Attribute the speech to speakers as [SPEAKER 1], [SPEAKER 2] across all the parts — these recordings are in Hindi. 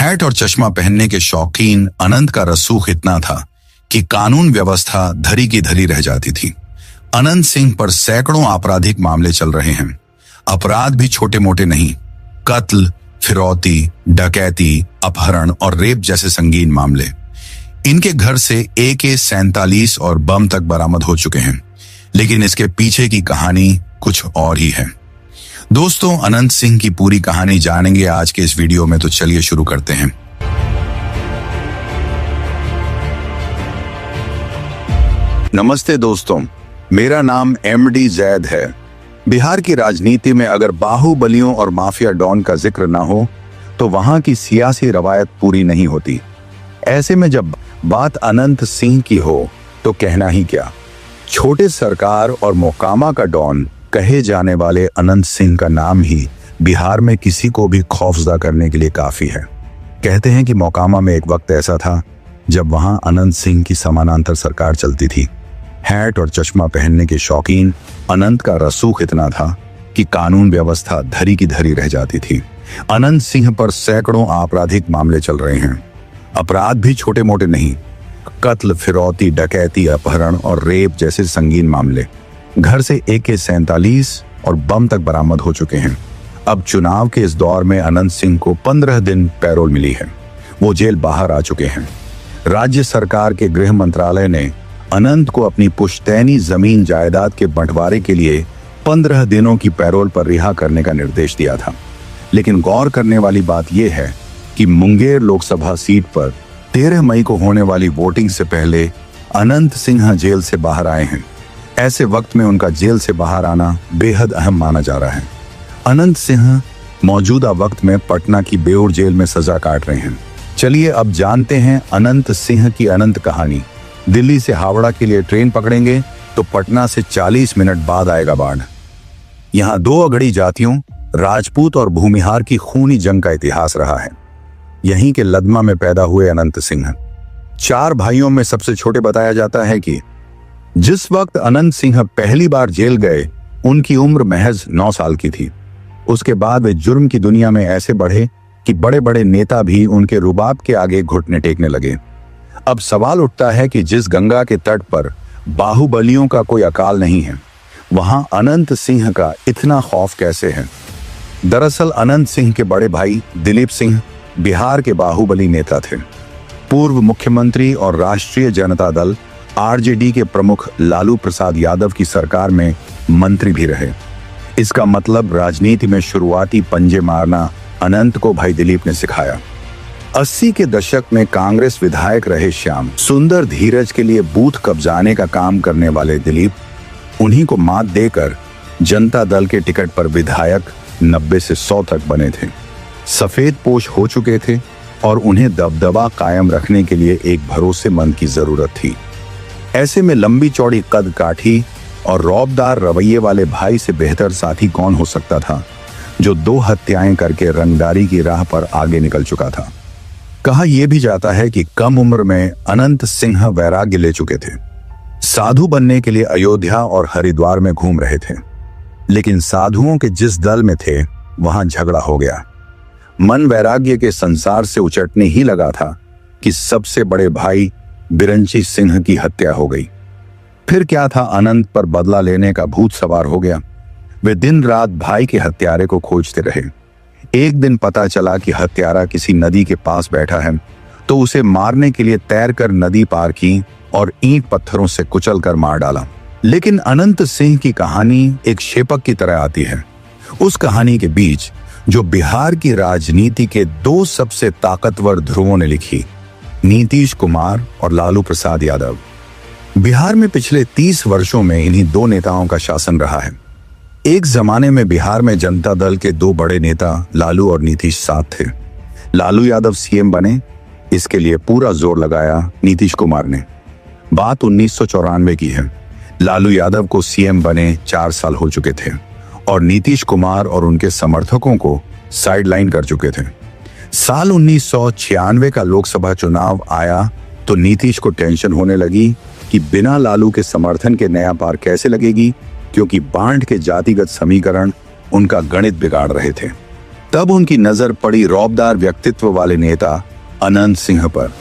[SPEAKER 1] हैट और चश्मा पहनने के शौकीन अनंत का रसूख इतना था कि कानून व्यवस्था धरी की धरी रह जाती थी। अनंत सिंह पर सैकड़ों आपराधिक मामले चल रहे हैं। अपराध भी छोटे मोटे नहीं, कत्ल, फिरौती, डकैती, अपहरण और रेप जैसे संगीन मामले। इनके घर से AK-47 और बम तक बरामद हो चुके हैं, लेकिन इसके पीछे की कहानी कुछ और ही है। दोस्तों, अनंत सिंह की पूरी कहानी जानेंगे आज के इस वीडियो में, तो चलिए शुरू करते हैं। नमस्ते दोस्तों, मेरा नाम MD जैद है। बिहार की राजनीति में अगर बाहुबलियों और माफिया डॉन का जिक्र ना हो तो वहां की सियासी रवायत पूरी नहीं होती। ऐसे में जब बात अनंत सिंह की हो तो कहना ही क्या। छोटे सरकार और मोकामा का डॉन कहे जाने वाले अनंत सिंह का नाम ही बिहार में किसी को भी खौफजदा करने के लिए काफी है। कहते हैं कि मोकामा में एक वक्त ऐसा था जब वहां अनंत सिंह की समानांतर सरकार चलती थी। हैट और चश्मा पहनने के शौकीन अनंत का रसूख इतना था कि कानून व्यवस्था धरी की धरी रह जाती थी। अनंत सिंह पर सैकड़ों आपराधिक मामले चल रहे हैं। अपराध भी छोटे मोटे नहीं, कत्ल, फिरौती, डकैती, अपहरण और रेप जैसे संगीन मामले। घर से AK-47 और बम तक बरामद हो चुके हैं। अब चुनाव के इस दौर में अनंत सिंह को 15 दिन पैरोल मिली है। वो जेल बाहर आ चुके हैं। राज्य सरकार के गृह मंत्रालय ने अनंत को अपनी पुश्तैनी जमीन जायदाद के बंटवारे के लिए 15 दिनों की पैरोल पर रिहा करने का निर्देश दिया था। लेकिन गौर करने वाली बात यह है कि मुंगेर लोकसभा सीट पर 13 मई को होने वाली वोटिंग से पहले अनंत सिंह जेल से बाहर आए हैं। ऐसे वक्त में उनका जेल से बाहर आना बेहद अहम माना जा रहा है। अनंत सिंह मौजूदा वक्त में पटना की बेउर जेल में सजा काट रहे हैं। चलिए अब जानते हैं अनंत सिंह की अनंत कहानी। दिल्ली से हावड़ा के लिए ट्रेन पकड़ेंगे तो पटना से 40 मिनट बाद आएगा बाढ़। यहाँ दो अगड़ी जातियों, राजपूत और भूमिहार की खूनी जंग का इतिहास रहा है। यहीं के लदमा में पैदा हुए अनंत सिंह 4 भाइयों में सबसे छोटे बताया जाता है कि जिस वक्त अनंत सिंह पहली बार जेल गए उनकी उम्र महज 9 साल की थी। उसके बाद वे जुर्म की दुनिया में ऐसे बढ़े कि बड़े बड़े नेता भी उनके रुबाब के आगे घुटने टेकने लगे। अब सवाल उठता है कि जिस गंगा के तट पर बाहुबलियों का कोई अकाल नहीं है, वहां अनंत सिंह का इतना खौफ कैसे है। दरअसल अनंत सिंह के बड़े भाई दिलीप सिंह बिहार के बाहुबली नेता थे। पूर्व मुख्यमंत्री और राष्ट्रीय जनता दल RJD के प्रमुख लालू प्रसाद यादव की सरकार में मंत्री भी रहे। इसका मतलब राजनीति में शुरुआती पंजे मारना अनंत को भाई दिलीप ने सिखाया। 80 के दशक में कांग्रेस विधायक रहे श्याम सुंदर धीरज के लिए बूथ कब्जाने का काम करने वाले दिलीप उन्हीं को मात देकर जनता दल के टिकट पर विधायक 90 से 100 तक बने थे। सफेद पोश हो चुके थे और उन्हें दबदबा कायम रखने के लिए एक भरोसेमंद की जरूरत थी। ऐसे में लंबी चौड़ी कद काठी और रौबदार रवैये वाले भाई से बेहतर साथी कौन हो सकता था, जो 2 हत्याएं करके रंगदारी की राह पर आगे निकल चुका था। कहा यह भी जाता है कि कम उम्र में अनंत सिंह वैराग्य ले चुके थे। साधु बनने के लिए अयोध्या और हरिद्वार में घूम रहे थे, लेकिन साधुओं के जिस दल में थे वहां झगड़ा हो गया। मन वैराग्य के संसार से उचटने ही लगा था कि सबसे बड़े भाई बिरंची सिंह की हत्या हो गई। फिर क्या था, अनंत पर बदला लेने का भूत सवार हो गया। वे दिन रात भाई के हत्यारे को खोजते रहे। एक दिन पता चला कि हत्यारा किसी नदी के पास बैठा है, तो उसे मारने के लिए तैरकर नदी पार की और ईंट पत्थरों से कुचल कर मार डाला। लेकिन अनंत सिंह की कहानी एक शेपक की तरह आती है। उस कहानी के बीच जो बिहार की राजनीति के 2 सबसे ताकतवर ध्रुवों ने लिखी, नीतीश कुमार और लालू प्रसाद यादव। बिहार में पिछले 30 वर्षों में इन्हीं 2 नेताओं का शासन रहा है। एक जमाने में बिहार में जनता दल के 2 बड़े नेता लालू और नीतीश साथ थे। लालू यादव CM बने, इसके लिए पूरा जोर लगाया नीतीश कुमार ने। बात 1994 की है। लालू यादव को CM बने 4 साल हो चुके थे और नीतीश कुमार और उनके समर्थकों को साइडलाइन कर चुके थे। साल 1996 का लोकसभा चुनाव आया तो नीतीश को टेंशन होने लगी कि बिना लालू के समर्थन के नया पार कैसे लगेगी, क्योंकि बांट के जातिगत समीकरण उनका गणित बिगाड़ रहे थे। तब उनकी नजर पड़ी रौबदार व्यक्तित्व वाले नेता अनंत सिंह पर।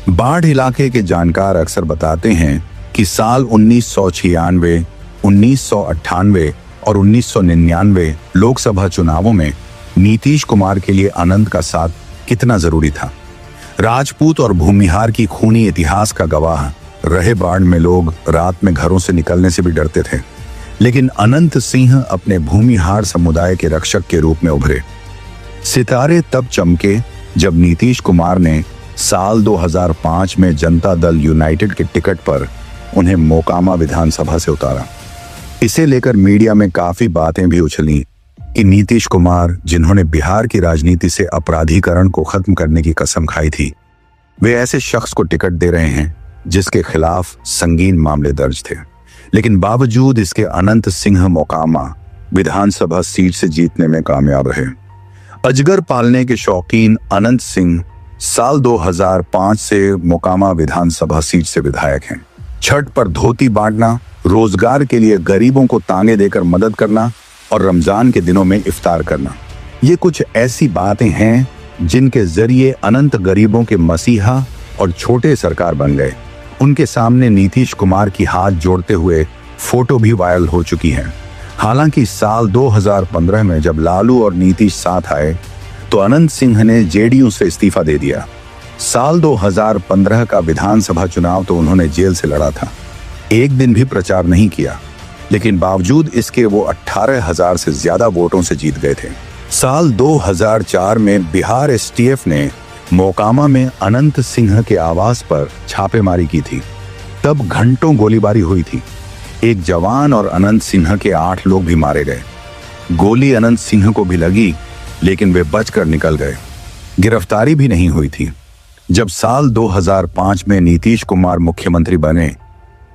[SPEAKER 1] बाढ़ इलाके के जानकार अक्सर बताते हैं कि साल 1996, 1998 और 1999 लोकसभा चुनावों में नीतीश कुमार के लिए अनंत का साथ कितना जरूरी था। राजपूत और भूमिहार की खूनी इतिहास का गवाह रहे बाढ़ में लोग रात में घरों से निकलने से भी डरते थे, लेकिन अनंत सिंह अपने भूमिहार समुदाय के रक्षक के रूप में उभरे। सितारे तब चमके जब नीतीश कुमार ने साल 2005 में जनता दल यूनाइटेड के टिकट पर उन्हें मोकामा विधानसभा से उतारा। इसे लेकर मीडिया में काफी बातें भी उछली कि नीतीश कुमार, जिन्होंने बिहार की राजनीति से अपराधीकरण को खत्म करने की कसम खाई थी, वे ऐसे शख्स को टिकट दे रहे हैं जिसके खिलाफ संगीन मामले दर्ज थे। लेकिन बावजूद इसके अनंत सिंह मोकामा विधानसभा सीट से जीतने में कामयाब रहे। अजगर पालने के शौकीन अनंत सिंह साल 2005 से मोकामा विधानसभा सीट से विधायक हैं। छठ पर धोती बांटना, रोजगार के लिए गरीबों को ताने देकर मदद करना और रमजान के दिनों में इफ्तार करना, ये कुछ ऐसी बातें हैं जिनके जरिए अनंत गरीबों के मसीहा और छोटे सरकार बन गए। उनके सामने नीतीश कुमार की हाथ जोड़ते हुए फोटो भी वायरल हो चुकी है। हालांकि साल 2015 में जब लालू और नीतीश साथ आए तो अनंत सिंह ने जेडीयू से इस्तीफा दे दिया। साल 2015 का विधानसभा चुनाव तो उन्होंने जेल से लड़ा था, एक दिन भी प्रचार नहीं किया, लेकिन बावजूद इसके वो 18,000 से ज्यादा वोटों से जीत गए थे। साल 2004 में बिहार एसटीएफ ने मोकामा में अनंत सिंह के आवास पर छापेमारी की थी। तब घंटों गोलीबारी हुई थी। एक जवान और अनंत सिंह के 8 लोग भी मारे गए। गोली अनंत सिंह को भी लगी, लेकिन वे बचकर निकल गए। गिरफ्तारी भी नहीं हुई थी। जब साल 2005 में नीतीश कुमार मुख्यमंत्री बने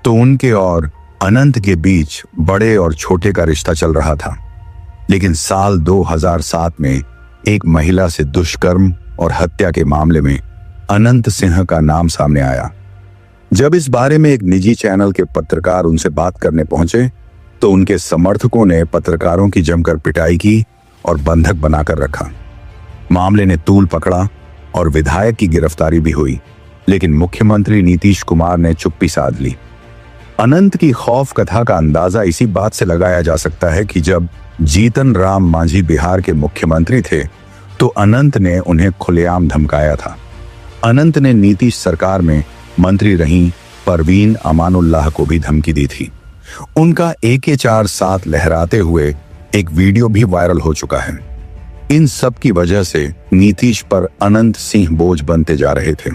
[SPEAKER 1] तो उनके और अनंत के बीच बड़े और छोटे का रिश्ता चल रहा था। लेकिन साल 2007 में एक महिला से दुष्कर्म और हत्या के मामले में अनंत सिंह का नाम सामने आया। जब इस बारे में एक निजी चैनल के पत्रकार उनसे बात करने पहुंचे तो उनके समर्थकों ने पत्रकारों की जमकर पिटाई की और बंधक बनाकर रखा। मामले ने तूल पकड़ा और विधायक की गिरफ्तारी भी हुई, लेकिन मुख्यमंत्री नीतीश कुमार ने चुप्पी साध ली। अनंत की खौफ कथा का अंदाजा इसी बात से लगाया जा सकता है कि जब जीतन राम मांझी बिहार के मुख्यमंत्री थे तो अनंत ने उन्हें खुलेआम धमकाया था। अनंत ने नीतीश सरकार में मंत्री रही परवीन अमानुल्लाह को भी धमकी दी थी। उनका AK-47 लहराते हुए एक वीडियो भी वायरल हो चुका है। इन सब की वजह से नीतीश पर अनंत सिंह बोझ बनते जा रहे थे।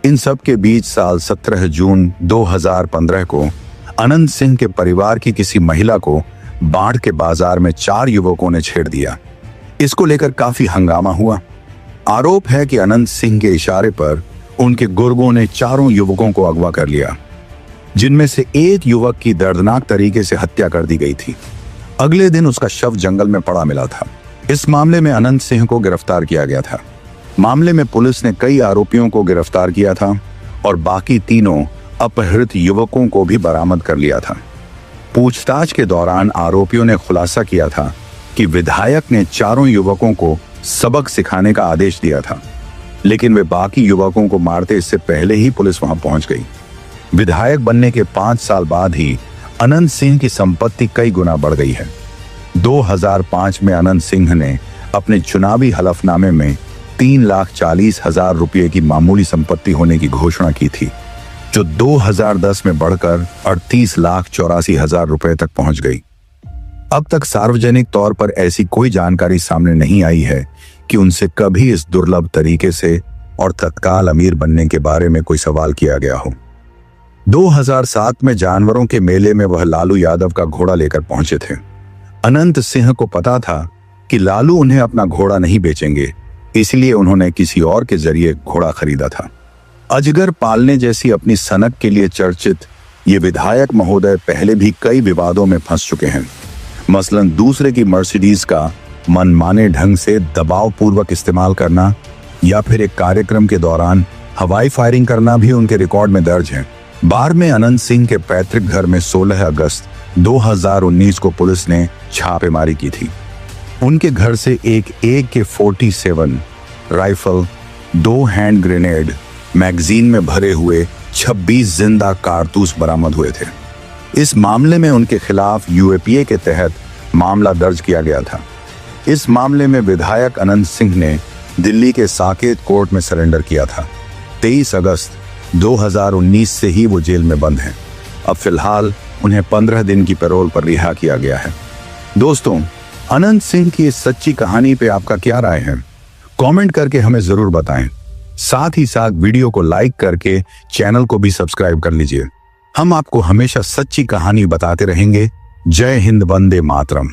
[SPEAKER 1] इन सब के बीच साल 17 जून 2015 को अनंत सिंह के परिवार की किसी महिला को बाढ़ के बाजार में 4 युवकों ने छेड़ दिया। इसको लेकर काफी हंगामा हुआ। आरोप है कि अनंत सिंह के इशारे पर उनके गुर्गों ने 4 युवकों को अगवा कर लिया, जिनमें से एक युवक की दर्दनाक तरीके से हत्या कर दी गई थी। अगले दिन उसका शव जंगल में पड़ा मिला था। इस मामले में अनंत सिंह को गिरफ्तार किया गया था। मामले में पुलिस ने कई आरोपियों को गिरफ्तार किया था और बाकी 3 अपहृत युवकों को भी बरामद कर लिया था। पूछताछ के दौरान आरोपियों ने खुलासा किया था कि विधायक ने 4 युवकों को सबक सिखाने का आदेश दिया था, लेकिन वे बाकी युवकों को मारते इससे पहले ही पुलिस वहां पहुंच गई। विधायक बनने के 5 साल बाद ही अनंत सिंह की संपत्ति कई गुना बढ़ गई है। 2005 में अनंत सिंह ने अपने चुनावी हलफनामे में 3,40,000 रुपये की मामूली संपत्ति होने की घोषणा की थी, जो 2010 में बढ़कर 38,84,000 रुपये तक पहुंच गई। अब तक सार्वजनिक तौर पर ऐसी कोई जानकारी सामने नहीं आई है कि उनसे कभी इस दुर्लभ तरीके से और तत्काल अमीर बनने के बारे में कोई सवाल किया गया हो। 2007 में जानवरों के मेले में वह लालू यादव का घोड़ा लेकर पहुंचे थे। अनंत सिंह को पता था कि लालू उन्हें अपना घोड़ा नहीं बेचेंगे, इसलिए उन्होंने किसी और के जरिए घोड़ा खरीदा था। अजगर पालने जैसी अपनी सनक के लिए चर्चित ये विधायक महोदय पहले भी कई विवादों में फंस चुके हैं। मसलन दूसरे की मर्सिडीज का मनमाने ढंग से दबाव पूर्वक इस्तेमाल करना या फिर एक कार्यक्रम के दौरान हवाई फायरिंग करना भी उनके रिकॉर्ड में दर्ज है। बाढ़ में अनंत सिंह के पैतृक घर में 16 अगस्त 2019 को पुलिस ने छापेमारी की थी। उनके घर से एक AK-47 rifle, 2 hand grenade, magazine में भरे हुए 26 जिंदा कारतूस बरामद हुए थे। इस मामले में उनके खिलाफ UAPA के तहत मामला दर्ज किया गया था। इस मामले में विधायक अनंत सिंह ने दिल्ली के साकेत कोर्ट में सरेंडर किया था। 23 अगस्त 2019 से ही वो जेल में बंद हैं। अब फिलहाल उन्हें 15 दिन की पैरोल पर रिहा किया गया है। दोस्तों, अनंत सिंह की इस सच्ची कहानी पे आपका क्या राय है? कमेंट करके हमें जरूर बताएं। साथ ही साथ वीडियो को लाइक करके चैनल को भी सब्सक्राइब कर लीजिए। हम आपको हमेशा सच्ची कहानी बताते रहेंगे। जय हिंद, वंदे मातरम।